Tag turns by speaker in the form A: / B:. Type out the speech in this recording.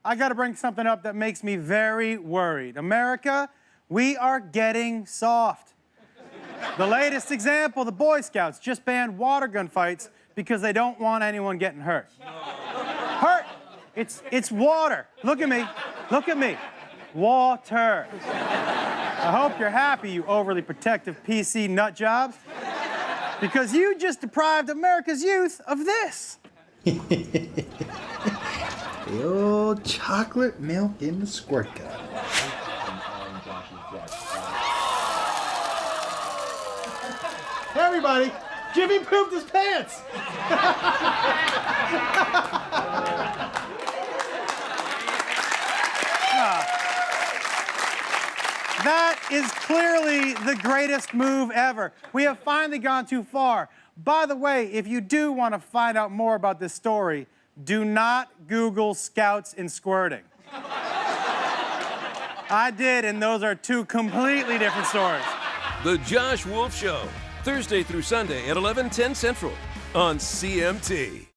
A: I got to bring something up that makes me very worried. America, we are getting soft. The latest example, the Boy Scouts just banned water gun fights because they don't want anyone getting hurt. Hurt! It's water. Look at me. Look at me. Water. I hope you're happy, you overly protective PC nut jobs, because you just deprived America's youth of this.
B: The old chocolate milk in the squirt gun.
A: Hey, everybody, Jimmy pooped his pants. That is clearly the greatest move ever. We have finally gone too far. By the way, if you do want to find out more about this story, do not Google scouts and squirting. I did, and those are two completely different stories.
C: The Josh Wolf Show, Thursday through Sunday at 11:10 Central on CMT.